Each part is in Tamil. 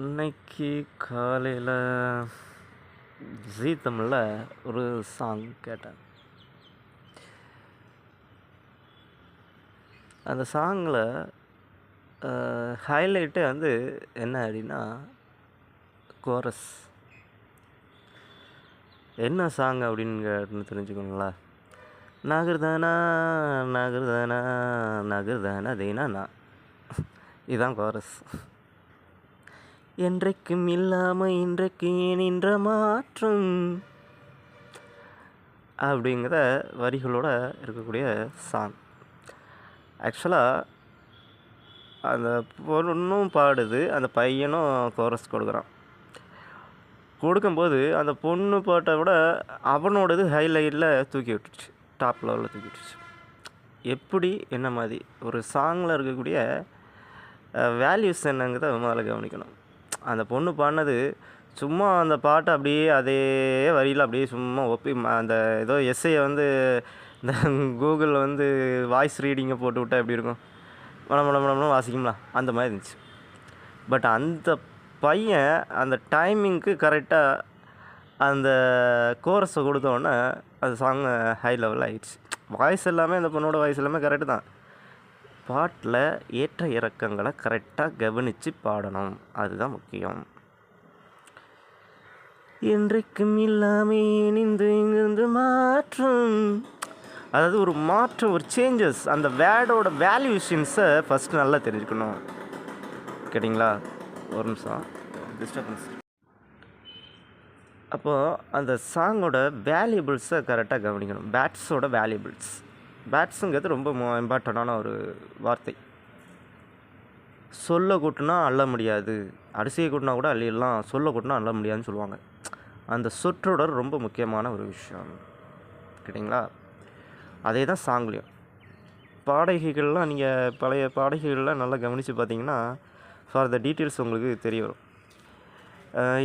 இன்னைக்கு காலையில் ஜீ தமிழில் ஒரு சாங் கேட்டேன். அந்த சாங்கில் ஹைலைட்டே வந்து என்ன அப்படின்னா கோரஸ். என்ன சாங் அப்படின்னு தெரிஞ்சுக்கோங்களா? நகர்தானா நகர்தானா நகர்தானா தேனா இதுதான் கோரஸ். என்றைக்கும் இல்லாமல் இன்றைக்கு நின்ற மாற்றம் அப்படிங்கிற வரிகளோட இருக்கக்கூடிய சாங். ஆக்சுவலாக அந்த பொண்ணும் பாடுது, அந்த பையனும் கோரஸ் கொடுக்குறான். கொடுக்கும்போது அந்த பொண்ணு பாட்டை விட அவனோடது ஹைலைட்டில் தூக்கி விட்டுருச்சு, டாப் லெவலில் தூக்கி விட்டுருச்சு. எப்படி என்ன மாதிரி ஒரு சாங்கில் இருக்கக்கூடிய வேல்யூஸ் என்னங்கிறத முதல்ல கவனிக்கணும். அந்த பொண்ணு பாடினது சும்மா அந்த பாட்டை அப்படியே அதே வரியில் அப்படியே சும்மா அந்த ஏதோ எஸ்ஐயை வந்து இந்த கூகுளில் வந்து வாய்ஸ் ரீடிங்கை போட்டு விட்டால் எப்படி இருக்கும், மனம் வாசிக்கும்லாம் அந்த மாதிரி இருந்துச்சு. பட் அந்த பையன் அந்த டைமிங்க்கு கரெக்டாக அந்த கோரஸை கொடுத்தோடனே அந்த சாங் ஹை லெவலில் ஆகிடுச்சு. வாய்ஸ் எல்லாமே அந்த பொண்ணோட வாய்ஸ் எல்லாமே கரெக்டு தான். பாட்டில் ஏற்ற இறக்கங்களை கரெக்டாக கவனித்து பாடணும், அதுதான் முக்கியம். என்றைக்கும் இல்லாமல் இங்கிருந்து மாற்றம், அதாவது ஒரு மாற்றம், ஒரு சேஞ்சஸ், அந்த வேர்டோட வேல்யூஷன்ஸை ஃபஸ்ட்டு நல்லா தெரிஞ்சுக்கணும். கேட்டிங்களா? ஒரு நிமிஷம் டிஸ்டர்பன்ஸ். அப்போது அந்த சாங்கோட வேல்யூபிள்ஸை கரெக்டாக கவனிக்கணும். பேட்ஸோட வேல்யூபிள்ஸ். பேட்ஸுங்கிறது ரொம்ப இம்பார்ட்டண்டான ஒரு வார்த்தை. சொல்ல கூட்டினா அள்ள முடியாது, அரிசியை கூட்டினா கூட அள்ளிடலாம், சொல்ல கூட்டினா அள்ள முடியாதுன்னு சொல்லுவாங்க. அந்த சொற்றொடர் ரொம்ப முக்கியமான ஒரு விஷயம். கேட்டிங்களா? அதே தான் சாங்லேயும். பாடகிகள்லாம் நீங்கள் பழைய பாடகிகள்லாம் நல்லா கவனித்து பார்த்தீங்கன்னா ஃபார் த டீட்டெயில்ஸ் உங்களுக்கு தெரிய வரும்.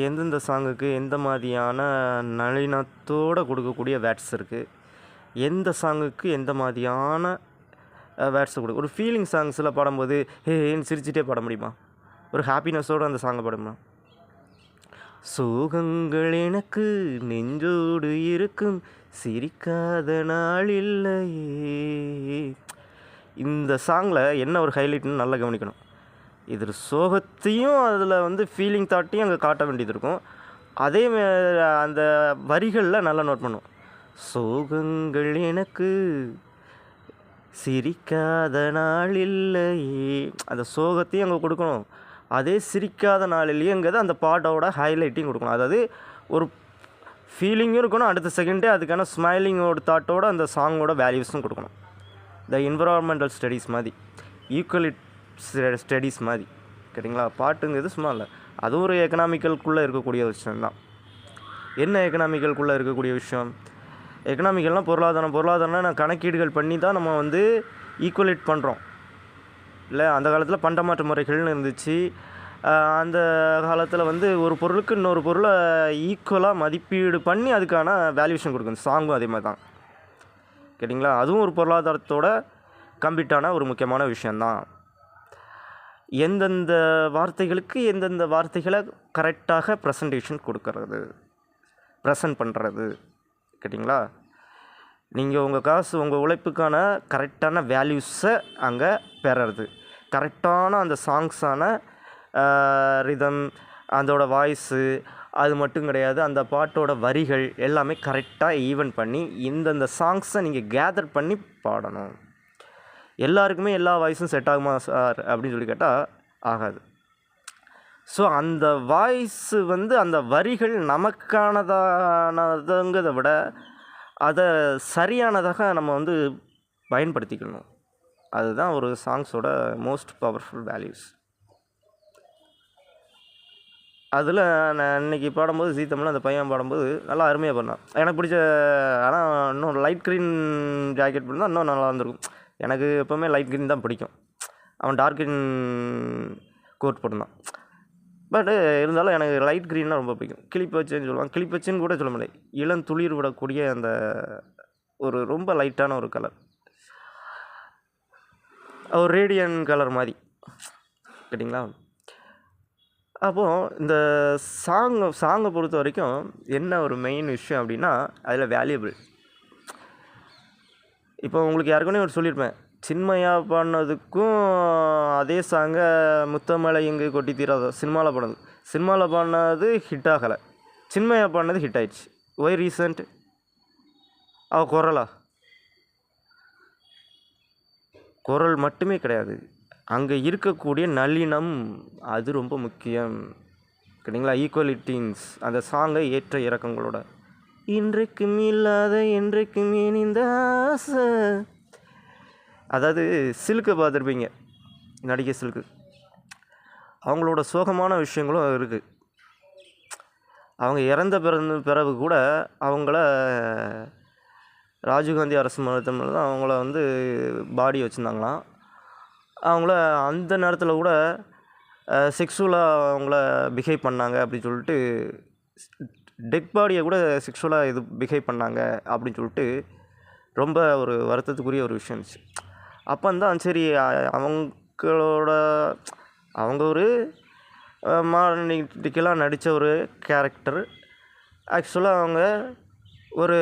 எந்தெந்த சாங்குக்கு எந்த மாதிரியான நளினத்தோடு கொடுக்கக்கூடிய வேர்ட்ஸ் இருக்குது, எந்த சாங்குக்கு எந்த மாதிரியான வேர்ட்ஸை கொடுக்கும். ஒரு ஃபீலிங் சாங்ஸில் பாடும்போது ஏன்னு சிரிச்சிட்டே பாட முடியுமா? ஒரு ஹாப்பினஸோடு அந்த சாங்கை பாடுமா? சோகங்கள் எனக்கு நெஞ்சோடு இருக்கும், சிரிக்காத நாள் இல்லையே. இந்த சாங்கில் என்ன ஒரு ஹைலைட்னு நல்லா கவனிக்கணும். இது சோகத்தையும் அதில் வந்து ஃபீலிங் தாட்டையும் அங்கே காட்ட வேண்டியது இருக்கும். அதே அந்த வரிகளில் நல்லா நோட் பண்ணும். சோகங்கள் எனக்கு சிரிக்காத நாள் இல்லையே, அந்த சோகத்தையும் அங்கே கொடுக்கணும். அதே சிரிக்காத நாளிலேயேங்கிறது அந்த பாட்டோட ஹைலைட்டையும் கொடுக்கணும். அதாவது ஒரு ஃபீலிங்கும் இருக்கணும், அடுத்த செகண்டே அதுக்கான ஸ்மைலிங்கோட தாட்டோட அந்த சாங்கோட வேல்யூஸும் கொடுக்கணும். இந்த என்விரான்மெண்டல் ஸ்டடீஸ் மாதிரி, ஈக்குவலிட் ஸ்டடீஸ் மாதிரி. கேட்டிங்களா? பாட்டுங்கிறது சும்மா இல்லை, அதுவும் ஒரு எக்கனாமிக்கலுக்குள்ளே இருக்கக்கூடிய விஷயம்தான். என்ன எக்கனாமிக்கலுக்குள்ளே இருக்கக்கூடிய விஷயம்? எக்கனாமிக்கல்னால் பொருளாதாரம்னா நான் கணக்கீடுகள் பண்ணி தான் நம்ம வந்து ஈக்குவலேட் பண்ணுறோம் இல்லை? அந்த காலத்தில் பண்டமாற்று முறைகள்னு இருந்துச்சு. அந்த காலத்தில் வந்து ஒரு பொருளுக்கு இன்னொரு பொருளை ஈக்குவலாக மதிப்பீடு பண்ணி அதுக்கான வேல்யூஷன் கொடுக்கணும். சாங்கும் அதே மாதிரி தான். கேட்டிங்களா? அதுவும் ஒரு பொருளாதாரத்தோட கம்ப்ளீட்டான ஒரு முக்கியமான விஷயந்தான். எந்தெந்த வார்த்தைகளுக்கு எந்தெந்த வார்த்தைகளை கரெக்டாக ப்ரெசன்டேஷன் கொடுக்கறது, ப்ரெசன்ட் பண்ணுறது. கேட்டிங்களா? நீங்கள் உங்கள் காசு, உங்கள் உழைப்புக்கான கரெக்டான வேல்யூஸை அங்கே பெறது, கரெக்டான அந்த சாங்ஸான ரிதம், அதோட வாய்ஸு, அது மட்டும் கிடையாது, அந்த பாட்டோட வரிகள் எல்லாமே கரெக்டாக ஈவன் பண்ணி இந்தந்த சாங்ஸை நீங்கள் கேதர் பண்ணி பாடணும். எல்லாருக்குமே எல்லா வாய்ஸும் செட் ஆகுமா சார் அப்படின்னு சொல்லி கேட்டால் ஆகாது. ஸோ அந்த வாய்ஸு வந்து அந்த வரிகள் நமக்கானதானதுங்கிறத விட அதை சரியானதாக நம்ம வந்து பயன்படுத்திக்கணும். அதுதான் ஒரு சாங்ஸோட மோஸ்ட் பவர்ஃபுல் வேல்யூஸ். அதில் நான் இன்றைக்கி பாடும்போது ஜீ தமிழில் அந்த பையன் பாடும்போது நல்லா அருமையாக பண்ணான். எனக்கு பிடிச்ச, ஆனால் இன்னும் லைட் க்ரீன் ஜாக்கெட் பண்ணால் இன்னும் நல்லா இருந்திருக்கும். எனக்கு எப்போவுமே லைட் க்ரீன் தான் பிடிக்கும். அவன் டார்க் க்ரீன் கோட் போட்டிருந்தான். பட் இருந்தாலும் எனக்கு லைட் க்ரீன்னா ரொம்ப பிடிக்கும். கிளிப்பச்சைன்னு சொல்லுவாங்க, கிளிப்பச்சைன்னு கூட சொல்ல முடியாது, இளந்துளிர் விடக்கூடிய அந்த ஒரு ரொம்ப லைட்டான ஒரு கலர், ஒரு ரேடியன் கலர் மாதிரி. கேட்டிங்களா? அப்போது இந்த சாங்கை பொறுத்த வரைக்கும் என்ன ஒரு மெயின் விஷயம் அப்படின்னா அதில் வேல்யூபிள். இப்போ உங்களுக்கு யாருக்குன்னே ஒரு சொல்லியிருப்பேன், சின்மயா பாடினதுக்கும் அதே சாங்கை முத்தமலை எங்கு கொட்டி தீராத சினிமாவில் பாடினது ஹிட் ஆகலை, சின்மயா பாடினது ஹிட் ஆயிடுச்சு. Why recent? அவள் குரல் மட்டுமே கிடையாது, அங்கே இருக்கக்கூடிய நல்லினம், அது ரொம்ப முக்கியம். சரிங்களா? ஈக்குவலிட்டின்ஸ் அந்த சாங்கை ஏற்ற இறக்கங்களோட இன்றைக்கும் இல்லாத என்றைக்கும் இந்த ஆசை. அதாவது சில்க்கு பார்த்துருப்பீங்க, நடிகை சில்க்கு, அவங்களோட சோகமான விஷயங்களும் இருக்குது. அவங்க இறந்த பிறகு கூட அவங்கள ராஜீவ்காந்தி அரசு மருத்துவமனையில் தான் அவங்கள வந்து பாடி வச்சுருந்தாங்களாம். அவங்கள அந்த நேரத்தில் கூட செக்ஸுவலாக அவங்கள பிஹேவ் பண்ணாங்க அப்படின்னு சொல்லிட்டு, டெட் பாடியை கூட செக்ஸுவலாக பிஹேவ் பண்ணாங்க அப்படின்னு சொல்லிட்டு ரொம்ப ஒரு வருத்தத்துக்குரிய ஒரு விஷயம் இருந்துச்சு. அப்போ தான் சரி, அவங்க ஒரு மாடர்னிட்டிக்கெலாம் நடித்த ஒரு கேரக்டர், ஆக்சுவலாக அவங்க ஒரு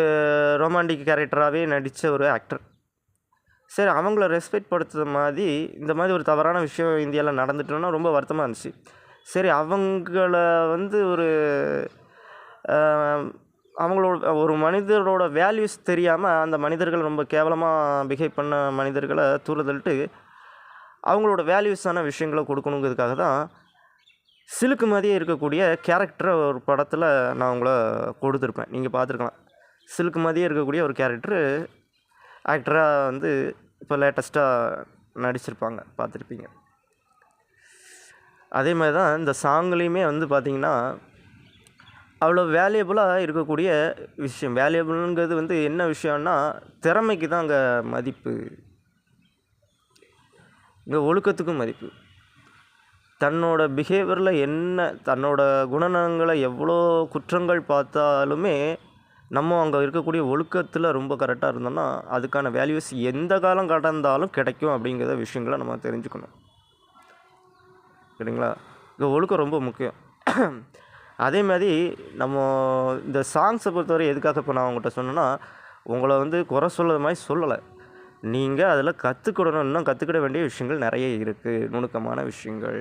ரொமான்டிக் கேரக்டராகவே நடித்த ஒரு ஆக்டர். சரி, அவங்கள ரெஸ்பெக்ட் படுத்துகிற மாதிரி இந்த மாதிரி ஒரு தவறான விஷயம் இந்தியாவில் நடந்துட்டோன்னா ரொம்ப வருத்தமாக இருந்துச்சு. சரி, அவங்கள வந்து அவங்களோட ஒரு மனிதரோட வேல்யூஸ் தெரியாமல் அந்த மனிதர்கள் ரொம்ப கேவலமாக பிஹேவ் பண்ண மனிதர்களை தூரதல்ட்டு அவங்களோட வேல்யூஸான விஷயங்களை கொடுக்கணுங்கிறதுக்காக தான் சிலுக்கு மாதிரியே இருக்கக்கூடிய கேரக்டரை ஒரு படத்தில் நான் உங்களை கொடுத்துருப்பேன். நீங்கள் பார்த்துருக்கலாம். சிலுக்கு மாதிரியே இருக்கக்கூடிய ஒரு கேரக்டரு ஆக்டராக வந்து இப்போ லேட்டஸ்ட்டாக நடிச்சிருப்பாங்க, பார்த்துருப்பீங்க. அதே மாதிரி தான் இந்த சாங்லேயுமே வந்து பார்த்திங்கன்னா அவ்வளோ வேல்யூபிளாக இருக்கக்கூடிய விஷயம். வேல்யூபிளுங்கிறது வந்து என்ன விஷயம்னா திறமைக்கு தான் அங்கே மதிப்பு, இங்கே ஒழுக்கத்துக்கும் மதிப்பு. தன்னோட பிஹேவியரில் என்ன, தன்னோட குணநலங்களை எவ்வளோ குற்றங்கள் பார்த்தாலுமே நம்ம அங்கே இருக்கக்கூடிய ஒழுக்கத்தில் ரொம்ப கரெக்டாக இருந்தோம்னா அதுக்கான வேல்யூஸ் எந்த காலம் கடந்தாலும் கிடைக்கும் அப்படிங்கிற விஷயங்களை நம்ம தெரிஞ்சுக்கணும். சரிங்களா? இங்கே ஒழுக்கம் ரொம்ப முக்கியம். அதே மாதிரி நம்ம இந்த சாங்ஸை பொறுத்தவரை எதுக்காக இப்போ நான் உங்கள்கிட்ட சொன்னேன்னா, உங்களை வந்து குறை சொல்கிற மாதிரி சொல்லலை, நீங்கள் அதில் கற்றுக்கிடணும். இன்னும் கற்றுக்கிட வேண்டிய விஷயங்கள் நிறைய இருக்குது, நுணுக்கமான விஷயங்கள்.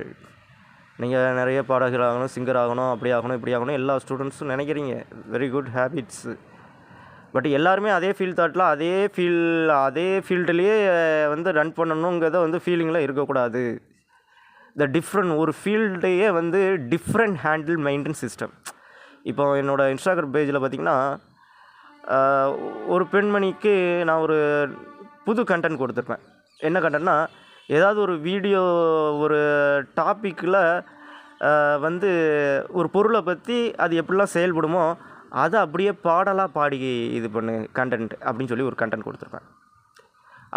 நீங்கள் நிறைய பாடகர் ஆகணும், சிங்கர் ஆகணும், அப்படி ஆகணும், இப்படி ஆகணும் எல்லா ஸ்டூடெண்ட்ஸும் நினைக்கிறீங்க. Very good habits. பட் எல்லாருமே அதே தாட்டில் அதே ஃபீல்டுலேயே வந்து ரன் பண்ணணுங்கிறத வந்து ஃபீலிங்கில் இருக்கக்கூடாது. ஒரு ஃபீல்டையே வந்து டிஃப்ரெண்ட் ஹேண்டில் மெயின்டெனன்ஸ் சிஸ்டம். இப்போ என்னோடய இன்ஸ்டாகிராம் பேஜில் பார்த்திங்கன்னா ஒரு பெண்மணிக்கு நான் ஒரு புது கண்டென்ட் கொடுத்துருப்பேன். என்ன கண்டென்ட்னா, ஏதாவது ஒரு வீடியோ ஒரு டாப்பிக்கில் வந்து ஒரு பொருளை பற்றி அது எப்படிலாம் செயல்படுமோ அதை அப்படியே பாடலாக பாடி இது பண்ணு கண்டென்ட் அப்படின்னு சொல்லி ஒரு கண்டென்ட் கொடுத்துருப்பேன்.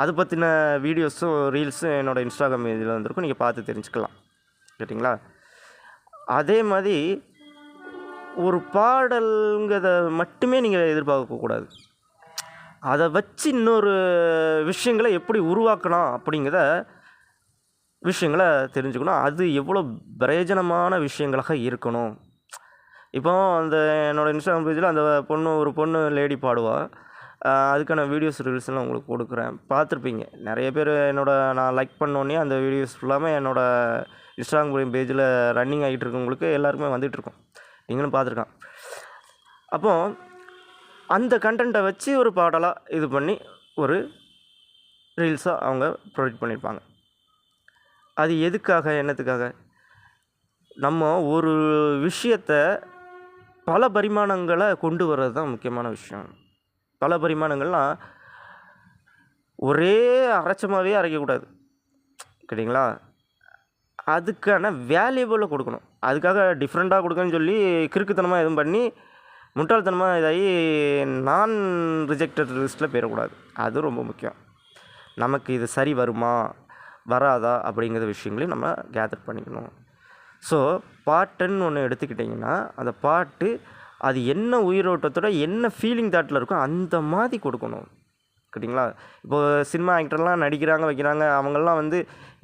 அது பற்றின வீடியோஸும் ரீல்ஸும் என்னோடய இன்ஸ்டாகிராம் இதில் வந்துருக்கும், நீங்கள் பார்த்து தெரிஞ்சுக்கலாம். கேட்டிங்களா? அதே மாதிரி ஒரு பாடலுங்கிறத மட்டுமே நீங்கள் எதிர்பார்க்கக்கூடாது, அதை வச்சு இன்னொரு விஷயங்களை எப்படி உருவாக்கணும் அப்படிங்கிற விஷயங்களை தெரிஞ்சுக்கணும். அது எவ்வளோ பிரயோஜனமான விஷயங்களாக இருக்கணும். இப்போ அந்த என்னோடய இன்ஸ்டாகிராம் பேஜில் அந்த ஒரு பொண்ணு லேடி பாடுவாள், அதுக்கான வீடியோஸ் ரீல்ஸ்லாம் உங்களுக்கு கொடுக்குறேன், பார்த்துருப்பீங்க. நிறைய பேர் நான் லைக் பண்ணோன்னே அந்த வீடியோஸ் ஃபுல்லாமே என்னோடய இன்ஸ்டாகிராம் பேஜில் ரன்னிங் ஆகிட்டு இருக்கவங்களுக்கு எல்லாருக்குமே வந்துகிட்ருக்கோம், நீங்களும் பார்த்துருக்கான். அப்போது அந்த கண்டென்ட்டை வச்சு ஒரு பாடலாக இது பண்ணி ஒரு ரீல்ஸாக அவங்க ப்ரொவைட் பண்ணியிருப்பாங்க. அது எதுக்காக, என்னத்துக்காக? நம்ம ஒரு விஷயத்தை பல பரிமாணங்களை கொண்டு வர்றது தான் முக்கியமான விஷயம். பல பரிமாணங்கள்னால் ஒரே அரைச்சமாகவே அரைக்கக்கூடாது, கேட்டிங்களா? அதுக்கான வேல்யூபிளை கொடுக்கணும். அதுக்காக டிஃப்ரெண்ட்டாக கொடுக்கணும்னு சொல்லி கிறுக்குத்தனமாக எதுவும் பண்ணி முட்டாள்தனமாக இதாகி நான் ரிஜெக்டட் லிஸ்ட்டில் போயிடக்கூடாது. அது ரொம்ப முக்கியம். நமக்கு இது சரி வருமா வராதா அப்படிங்கிற விஷயங்களையும் நம்ம கேதர் பண்ணிக்கணும். ஸோ பாட்டுன்னு ஒன்று எடுத்துக்கிட்டிங்கன்னா அந்த பாட்டு அது என்ன உயிரோட்டத்தோட என்ன ஃபீலிங் தாட்டில் இருக்கோ அந்த மாதிரி கொடுக்கணும், கேட்டிங்களா? இப்போது சினிமா ஆக்டர்லாம் நடிக்கிறாங்க வைக்கிறாங்க, அவங்கெல்லாம் வந்து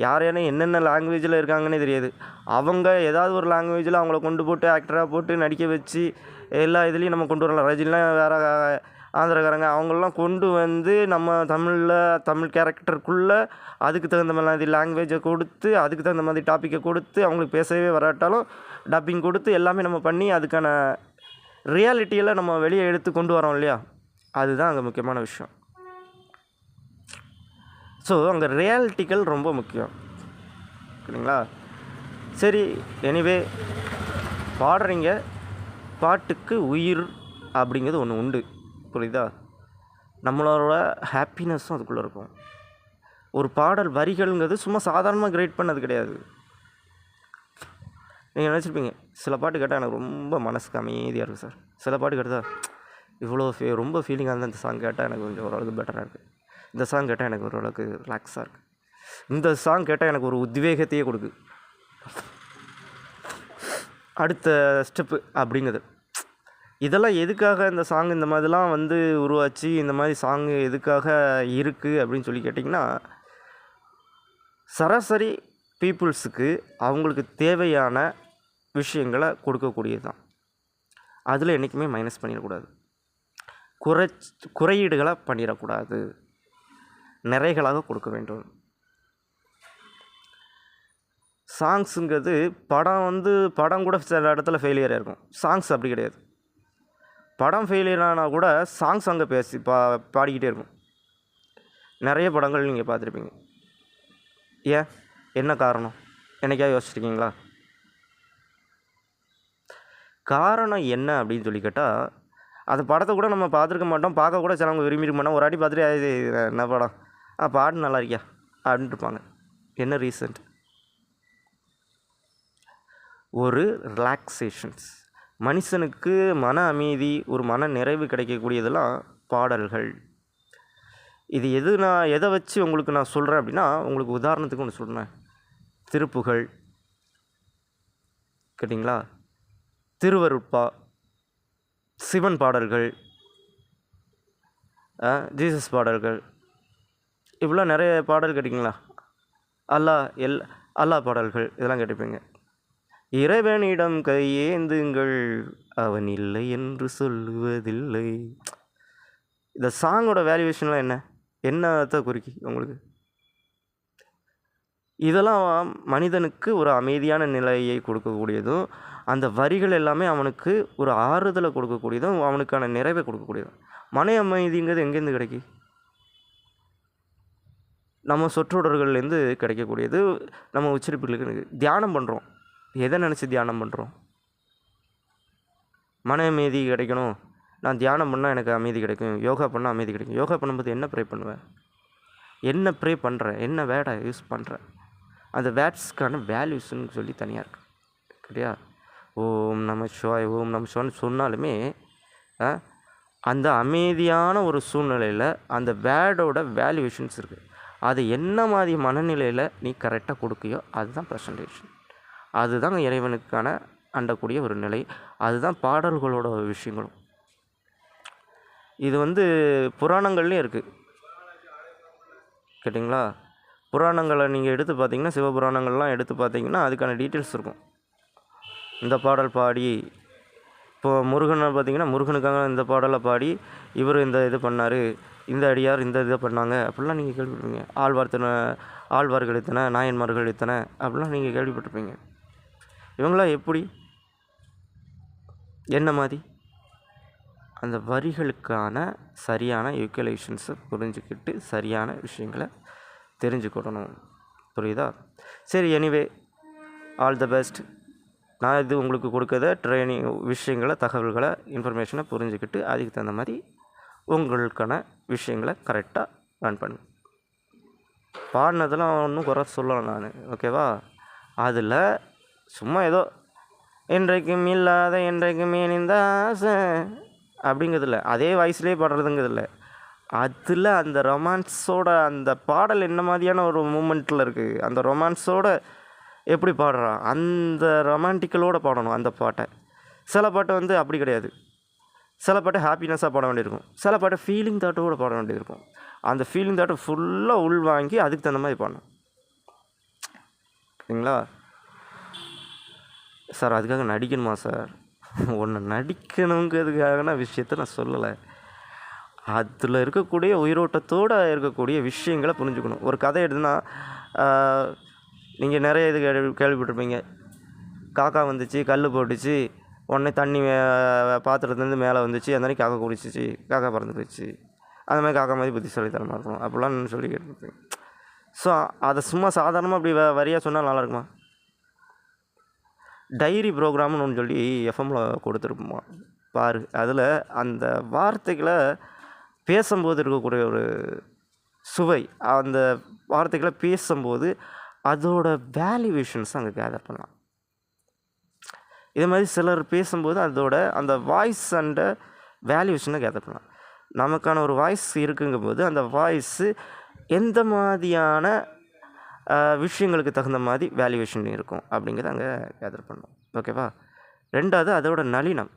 யார் யாரும் என்னென்ன லாங்குவேஜில் இருக்காங்கன்னே தெரியாது. அவங்க ஏதாவது ஒரு லாங்குவேஜில் அவங்கள கொண்டு போட்டு ஆக்டராக போட்டு நடிக்க வச்சு எல்லா இதுலேயும் நம்ம கொண்டு வரலாம். ரஜினிலாம் வேறு ஆந்திரக்காரங்க அவங்களெலாம் கொண்டு வந்து நம்ம தமிழ் கேரக்டருக்குள்ளே அதுக்கு தகுந்த மாதிரி லாங்குவேஜை கொடுத்து அதுக்கு தகுந்த மாதிரி டாப்பிக்கை கொடுத்து அவங்களுக்கு பேசவே வராட்டாலும் டப்பிங் கொடுத்து எல்லாமே நம்ம பண்ணி அதுக்கான ரியாலிட்டியில் நம்ம வெளியே எடுத்து கொண்டு வரோம் இல்லையா? அதுதான் அங்கே முக்கியமான விஷயம். ஸோ அங்கே ரியாலிட்டிகள் ரொம்ப முக்கியம். சரிங்களா? சரி, எனிவே பாடுறீங்க, பாட்டுக்கு உயிர் அப்படிங்கிறது ஒன்று உண்டு. புரியுதா? நம்மளோட ஹாப்பினஸ்ஸும் அதுக்குள்ளே இருக்கும். ஒரு பாடல் வரிகள்ங்கிறது சும்மா சாதாரணமாக கிரியேட் பண்ணது கிடையாது. நீங்கள் நினச்சிருப்பீங்க, சில பாட்டு கேட்டால் எனக்கு ரொம்ப மனசுக்கு அமைதியாக இருக்குது சார், சில பாட்டு கேட்டால் இவ்வளோ ரொம்ப ஃபீலிங்காக இருந்தால் இந்த சாங் கேட்டால் எனக்கு கொஞ்சம் ஓரளவுக்கு பெட்டராக இருக்குது, இந்த சாங் கேட்டால் எனக்கு ஓரளவுக்கு ரிலாக்ஸாக இருக்குது, இந்த சாங் கேட்டால் எனக்கு ஒரு உத்வேகத்தையே கொடுக்கு, அடுத்த ஸ்டெப்பு அப்படிங்கிறது. இதெல்லாம் எதுக்காக இந்த சாங் இந்த மாதிரிலாம் வந்து உருவாச்சு, இந்த மாதிரி சாங் எதுக்காக இருக்குது அப்படின்னு சொல்லி கேட்டிங்கன்னா, சராசரி பீப்புள்ஸுக்கு அவங்களுக்கு தேவையான விஷயங்களை கொடுக்கக்கூடியது தான். அதில் என்றைக்குமே மைனஸ் பண்ணிடக்கூடாது, குறையீடுகளை பண்ணிடக்கூடாது, நிறைகளாக கொடுக்க வேண்டும். சாங்ஸுங்கிறது படம் கூட சில இடத்துல ஃபெயிலியராக இருக்கும். சாங்ஸ் அப்படி கிடையாது. படம் ஃபெயிலியர் ஆனால் கூட சாங்ஸ் அங்கே பாடிக்கிட்டே இருக்கும். நிறைய படங்கள் நீங்கள் பார்த்துருப்பீங்க. ஏன், என்ன காரணம், என்னைக்காவது யோசிச்சிருக்கீங்களா? காரணம் என்ன அப்படின்னு சொல்லி கேட்டால், அந்த படத்தை கூட நம்ம பார்த்துருக்க மாட்டோம், பார்க்க கூட சிலவங்க விரும்பியிருக்க மாட்டோம். ஒரு வாட்டி பார்த்துட்டு இது என்ன படம், பாட்டு நல்லா இருக்கியா அப்படின்ட்டு இருப்பாங்க. என்ன ரீசன்ட்? ஒரு ரிலாக்ஸேஷன்ஸ், மனுஷனுக்கு மன அமைதி, ஒரு மன நிறைவு கிடைக்கக்கூடியதெல்லாம் பாடல்கள். இது நான் எதை வச்சு உங்களுக்கு நான் சொல்கிறேன் அப்படின்னா, உங்களுக்கு உதாரணத்துக்கு ஒன்று சொல்கிறேன். திருப்புகழ் கேட்டிங்களா, திருவருட்பா, சிவன் பாடல்கள், ஜீசஸ் பாடல்கள், இவ்வளோ நிறைய பாடல் கேட்டிங்களா, அல்லாஹ் பாடல்கள், இதெல்லாம் கேட்டிருப்பீங்க. இறைவனிடம் கையேந்துங்கள், அவன் இல்லை என்று சொல்லுவதில்லை. இந்த சாங்கோட வேல்யூவேஷன்லாம் என்னத்தை குறிக்கி உங்களுக்கு? இதெல்லாம் மனிதனுக்கு ஒரு அமைதியான நிலையை கொடுக்கக்கூடியதும், அந்த வரிகள் எல்லாமே அவனுக்கு ஒரு ஆறுதலை கொடுக்கக்கூடியதும், அவனுக்கான நிறைவை கொடுக்கக்கூடியதும். மன அமைதிங்கிறது எங்கேருந்து கிடைக்கி? நம்ம சொற்றொடர்கள்லேருந்து கிடைக்கக்கூடியது. நம்ம உச்சரிப்புகளுக்கு தியானம் பண்ணுறோம், எதை நினச்சி தியானம் பண்ணுறோம்? மன அமைதி கிடைக்கணும், நான் தியானம் பண்ணால் எனக்கு அமைதி கிடைக்கும், யோகா பண்ணால் அமைதி கிடைக்கும். யோகா பண்ணும்போது என்ன ப்ரே பண்ணுவேன், என்ன ப்ரே பண்ணுறேன், என்ன வேர்டை யூஸ் பண்ணுறேன், அந்த வேர்ட்ஸ்க்கான வேல்யூஸ்ன்னு சொல்லி தனியாக இருக்குது சரியா? ஓம் நம சிவாய், ஓம் நம சிவான்னு சொன்னாலுமே அந்த அமைதியான ஒரு சூழ்நிலையில் அந்த வேர்டோட வேல்யூவேஷன்ஸ் இருக்குது. அது என்ன மாதிரி மனநிலையில் நீ கரெக்டாக கொடுக்கியோ அதுதான் ப்ரெசன்டேஷன். அதுதான் இறைவனுக்கான அண்டக்கூடிய ஒரு நிலை. அதுதான் பாடல்களோட விஷயங்களும். இது புராணங்கள்லேயும் இருக்குது கேட்டிங்களா? புராணங்களை நீங்கள் எடுத்து பார்த்தீங்கன்னா, சிவபுராணங்கள்லாம் எடுத்து பார்த்தீங்கன்னா அதுக்கான டீட்டெயில்ஸ் இருக்கும். இந்த பாடல் பாடி, இப்போது முருகனை பார்த்தீங்கன்னா முருகனுக்காக இந்த பாடலை பாடி இவர் இந்த இது பண்ணார், இந்த அடியார் இந்த இதை பண்ணாங்க அப்படிலாம் நீங்கள் கேள்விப்பட்டிருப்பீங்க. ஆழ்வார்கள் இத்தனை, நாயன்மார்கள் இத்தனை அப்படிலாம் நீங்கள் கேள்விப்பட்டிருப்பீங்க. இவங்களாம் எப்படி, என்ன மாதிரி அந்த வரிகளுக்கான சரியான யூட்டிலைசேஷன்ஸை புரிஞ்சுக்கிட்டு சரியான விஷயங்களை தெரிஞ்சுக்கிடணும். புரியுதா? சரி, எனிவே ஆல் த பெஸ்ட். நான் இது உங்களுக்கு கொடுக்குற ட்ரைனிங் விஷயங்களை, தகவல்களை, இன்ஃபர்மேஷனை புரிஞ்சுக்கிட்டு அதுக்கு தகுந்த மாதிரி உங்களுக்கான விஷயங்களை கரெக்டாக ரன் பண்ணு. பாடினதெல்லாம் ஒன்றும் குறை சொல்லலாம் நான், ஓகேவா? அதில் சும்மா ஏதோ என்றைக்கும் இல்லாத என்றைக்கும் இணைந்த ஆசை அப்படிங்கிறதில்ல, அதே வாய்ஸ்லேயே பாடுறதுங்கிறதில்ல, அதில் அந்த ரொமான்ஸோட அந்த பாடல் என்ன மாதிரியான ஒரு மூமெண்ட்டில் இருக்குது, அந்த ரொமான்ஸோட எப்படி பாடுறான், அந்த ரொமான்டிக்கலோடு பாடணும் அந்த பாட்டை. சில பாட்டு அப்படி கிடையாது. சில பாட்டு ஹாப்பினஸ்ஸாக பாட வேண்டியிருக்கும், சில பாட்டு ஃபீலிங் தாட்டோடு பாட வேண்டியிருக்கும். அந்த ஃபீலிங் தாட்டை ஃபுல்லாக உள்வாங்கி அதுக்கு தகுந்த மாதிரி பண்ணணும். சரிங்களா சார்? அதுக்காக நடிக்கணுமா சார்? ஒன்று நடிக்கணுங்கிறதுக்காகனா விஷயத்த நான் சொல்லலை. அதில் இருக்கக்கூடிய உயிரோட்டத்தோடு இருக்கக்கூடிய விஷயங்களை புரிஞ்சுக்கணும். ஒரு கதை எடுத்துன்னா நீங்கள் நிறைய இது கேள்விப்பட்டிருப்பீங்க. காக்கா வந்துச்சு, கல் போட்டுச்சு, உடனே தண்ணி பாத்திரத்துலேருந்து மேலே வந்துச்சு, அந்த மாதிரி காக்கா குடிச்சிச்சு, காக்கா பறந்து போயிடுச்சு. அந்த மாதிரி காக்கா மாதிரி புத்திசாலித்தனமாக இருக்கணும் அப்படிலாம் சொல்லி கேட்டுருப்பேன். ஸோ அதை சும்மா சாதாரணமாக அப்படி வரியாக சொன்னால் நல்லா இருக்குமா? டைரி ப்ரோக்ராம்னு ஒன்று சொல்லி எஃப்எம்மில் கொடுத்துருப்போமா பாரு. அதில் அந்த வார்த்தைகளை பேசும்போது இருக்கக்கூடிய ஒரு சுவை, அந்த வார்த்தைகளை பேசும்போது அதோட வேல்யூவேஷன்ஸ் அங்கே கேதர் பண்ணலாம். இதே மாதிரி சிலர் பேசும்போது அதோட அந்த வாய்ஸ் அண்ட் வேல்யூவேஷனை கேதர் பண்ணலாம். நமக்கான ஒரு வாய்ஸ் இருக்குங்கும்போது அந்த வாய்ஸு எந்த மாதிரியான விஷயங்களுக்கு தகுந்த மாதிரி வேல்யூவேஷன் இருக்கும் அப்படிங்கிறத அங்கே கேதர் பண்ணணும். ஓகேவா? ரெண்டாவது அதோட நளினம்,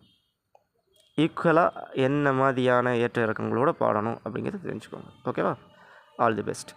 ஈக்குவலாக என்ன மாதிரியான ஏற்ற இறக்கங்களோடு பாடணும் அப்படிங்கிறத தெரிஞ்சுக்கோங்க. ஓகேவா? All the best.